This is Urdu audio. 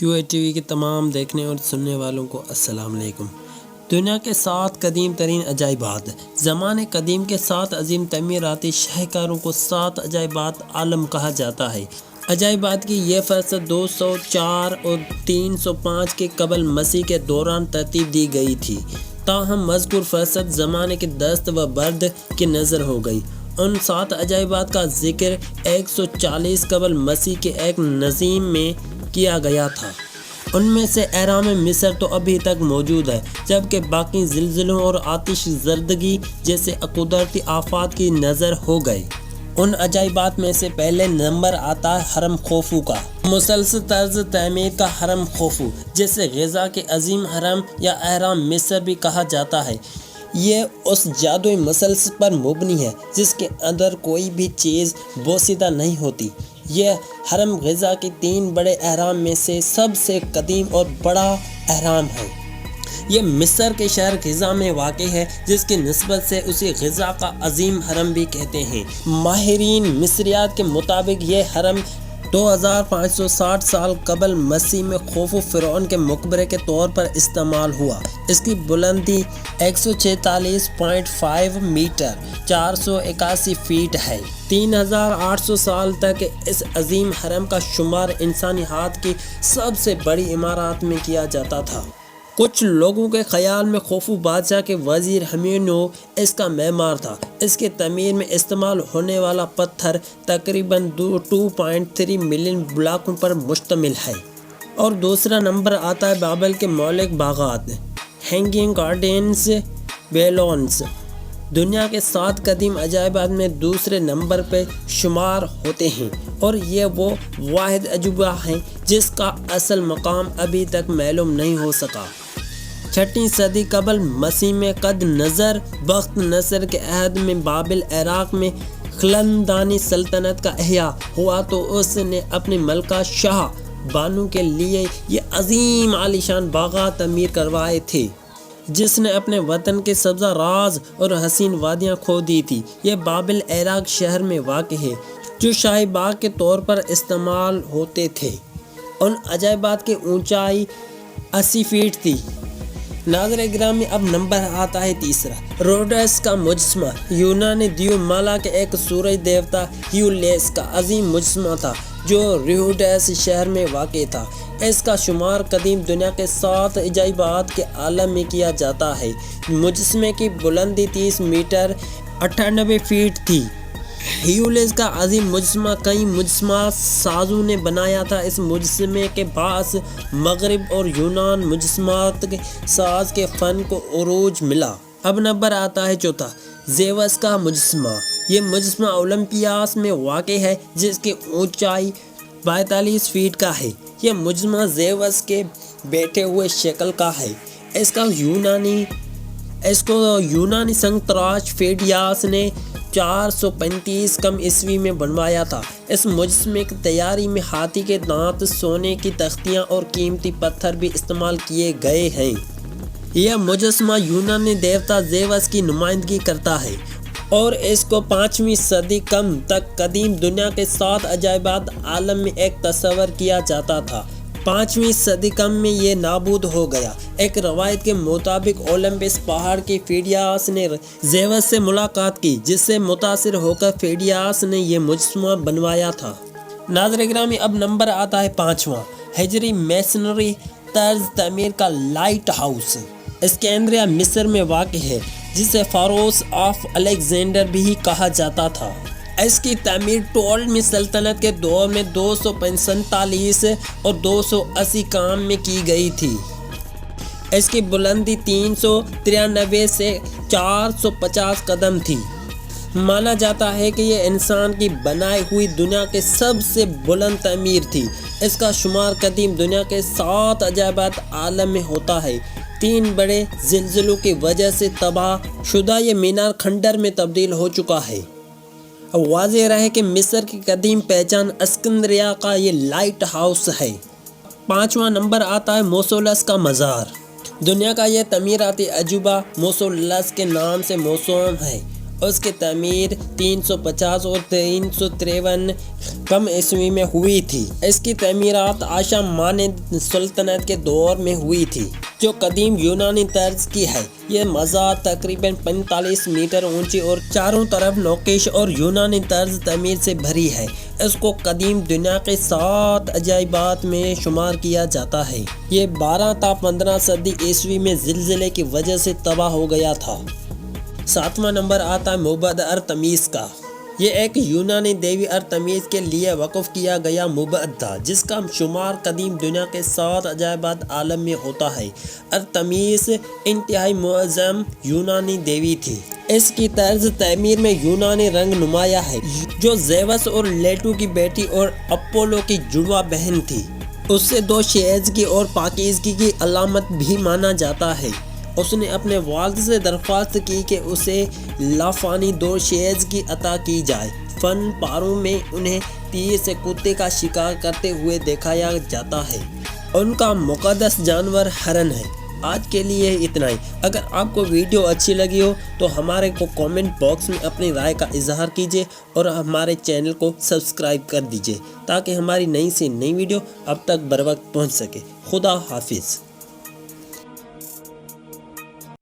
کیو اے ٹی وی کے تمام دیکھنے اور سننے والوں کو السلام علیکم۔ دنیا کے 7 قدیم ترین عجائبات۔ زمانے قدیم کے 7 عظیم تعمیراتی شاہکاروں کو 7 عجائبات عالم کہا جاتا ہے۔ عجائبات کی یہ فہرست 204 اور 305 کے قبل مسیح کے دوران ترتیب دی گئی تھی، تاہم مذکور فہرست زمانے کے دست و برد کی نظر ہو گئی۔ ان 7 عجائبات کا ذکر 140 قبل مسیح کے ایک نظم میں کیا گیا تھا۔ ان میں سے اہرام مصر تو ابھی تک موجود ہے، جبکہ باقی زلزلوں اور آتش زدگی جیسے قدرتی آفات کی نظر ہو گئے۔ ان عجائبات میں سے پہلے نمبر آتا ہے حرم خوفو کا۔ مسلسل طرز تعمیر کا حرم خوفو، جسے غزہ کے عظیم حرم یا اہرام مصر بھی کہا جاتا ہے، یہ اس جادوئی مسلسل پر مبنی ہے جس کے اندر کوئی بھی چیز بوسیدہ نہیں ہوتی۔ یہ حرم غزہ کے 3 بڑے اہرام میں سے سب سے قدیم اور بڑا اہرام ہے۔ یہ مصر کے شہر غزہ میں واقع ہے، جس کی نسبت سے اسے غزہ کا عظیم حرم بھی کہتے ہیں۔ ماہرین مصریات کے مطابق یہ حرم 2560 سال قبل مسیح میں خوفو فرعون کے مقبرے کے طور پر استعمال ہوا۔ اس کی بلندی 146.5 میٹر 481 فیٹ ہے۔ 3800 سال تک اس عظیم حرم کا شمار انسانی ہاتھ کی سب سے بڑی عمارات میں کیا جاتا تھا۔ کچھ لوگوں کے خیال میں خوفو بادشاہ کے وزیر ہمیونو اس کا معمار تھا۔ اس کی تعمیر میں استعمال ہونے والا پتھر تقریباً 2.3 ملین بلاکوں پر مشتمل ہے۔ اور دوسرا نمبر آتا ہے بابل کے مولک باغات، ہینگنگ گارڈنز بیبلونس۔ دنیا کے 7 قدیم عجائبات میں دوسرے نمبر پہ شمار ہوتے ہیں، اور یہ وہ واحد عجوبہ ہیں جس کا اصل مقام ابھی تک معلوم نہیں ہو سکا۔ 6 صدی قبل مسیح میں قد نظر بخت نصر کے عہد میں بابل عراق میں خاندانی سلطنت کا احیاء ہوا تو اس نے اپنی ملکہ شاہ بانو کے لیے یہ عظیم عالیشان باغات تعمیر کروائے تھے، جس نے اپنے وطن کے سبزہ راز اور حسین وادیاں کھو دی تھی۔ یہ بابل عراق شہر میں واقع ہے، جو شاہی باغ کے طور پر استعمال ہوتے تھے۔ ان عجائبات کی اونچائی 80 فیٹ تھی۔ ناظرین گرامی، اب نمبر آتا ہے تیسرا، روڈس کا مجسمہ۔ یونانی دیو مالا کے ایک سورج دیوتا ہیولیس کا عظیم مجسمہ تھا، جو روڈس شہر میں واقع تھا۔ اس کا شمار قدیم دنیا کے 7 عجائبات کے عالم میں کیا جاتا ہے۔ مجسمے کی بلندی 30 میٹر 98 فیٹ تھی۔ ہیولیس کا عظیم مجسمہ کئی مجسمہ سازوں نے بنایا تھا۔ اس مجسمے کے باعث مغرب اور یونان مجسمات ساز کے فن کو عروج ملا۔ اب نمبر آتا ہے چوتھا، زیوس کا مجسمہ۔ یہ مجسمہ اولمپیاس میں واقع ہے، جس کی اونچائی 42 فیٹ کا ہے۔ یہ مجسمہ زیوس کے بیٹھے ہوئے شکل کا ہے۔ اس کو یونانی سنگ تراش فیڈیاس نے 435 قبل عیسوی میں بنوایا تھا۔ اس مجسمے کی تیاری میں ہاتھی کے دانت، سونے کی تختیاں اور قیمتی پتھر بھی استعمال کیے گئے ہیں۔ یہ مجسمہ یونانی دیوتا زیوس کی نمائندگی کرتا ہے، اور اس کو 5ویں صدی کم تک قدیم دنیا کے 7 عجائبات عالم میں ایک تصور کیا جاتا تھا۔ 5ویں صدی کم میں یہ نابود ہو گیا۔ ایک روایت کے مطابق اولمپس پہاڑ کی فیڈیاس نے زیوس سے ملاقات کی، جس سے متاثر ہو کر فیڈیاس نے یہ مجسمہ بنوایا تھا۔ ناظرین گرامی، اب نمبر آتا ہے 5واں، ہجری میسنری طرز تعمیر کا لائٹ ہاؤس۔ اسکندریہ مصر میں واقع ہے، جسے فاروس آف الیگزینڈر بھی کہا جاتا تھا۔ اس کی تعمیر ٹولمی سلطنت کے دور میں 247 اور 280 کام میں کی گئی تھی۔ اس کی بلندی 393 سے 450 قدم تھی۔ مانا جاتا ہے کہ یہ انسان کی بنائی ہوئی دنیا کے سب سے بلند تعمیر تھی۔ اس کا شمار قدیم دنیا کے 7 عجائبات عالم میں ہوتا ہے۔ 3 بڑے زلزلوں کی وجہ سے تباہ شدہ یہ مینار کھنڈر میں تبدیل ہو چکا ہے۔ اب واضح رہے کہ مصر کی قدیم پہچان اسکندریہ کا یہ لائٹ ہاؤس ہے۔ 5واں نمبر آتا ہے موسولس کا مزار۔ دنیا کا یہ تعمیراتی عجوبہ موسولس کے نام سے موسوم ہے، اس کی تعمیر 350 اور 353 کم عیسوی میں ہوئی تھی۔ اس کی تعمیرات عثمانیہ سلطنت کے دور میں ہوئی تھی جو قدیم یونانی طرز کی ہے۔ یہ مزار تقریباً 45 میٹر اونچی اور چاروں طرف نقوش اور یونانی طرز تعمیر سے بھری ہے۔ اس کو قدیم دنیا کے 7 عجائبات میں شمار کیا جاتا ہے۔ یہ 12 تا 15 صدی عیسوی میں زلزلے کی وجہ سے تباہ ہو گیا تھا۔ 7واں نمبر آتا ہے معبد ارتمیس کا۔ یہ ایک یونانی دیوی ارتمیس کے لیے وقف کیا گیا معبد تھا جس کا شمار قدیم دنیا کے 7 عجائبات عالم میں ہوتا ہے۔ ارتمیس انتہائی معظم یونانی دیوی تھی۔ اس کی طرز تعمیر میں یونانی رنگ نمایاں ہے جو زیوس اور لیٹو کی بیٹی اور اپولو کی جڑواں بہن تھی۔ اس سے 2 شائستگی اور پاکیزگی کی علامت بھی مانا جاتا ہے۔ اس نے اپنے والد سے درخواست کی کہ اسے لافانی 2 شائستگی عطا کی جائے۔ فن پاروں میں انہیں تیر سے کتے کا شکار کرتے ہوئے دکھایا جاتا ہے۔ ان کا مقدس جانور ہرن ہے۔ آج کے لیے اتنا ہی۔ اگر آپ کو ویڈیو اچھی لگی ہو تو ہمارے کو کامنٹ باکس میں اپنی رائے کا اظہار کیجیے اور ہمارے چینل کو سبسکرائب کر دیجیے تاکہ ہماری نئی سے نئی ویڈیو اب تک بر وقت پہنچ سکے۔ خدا حافظ۔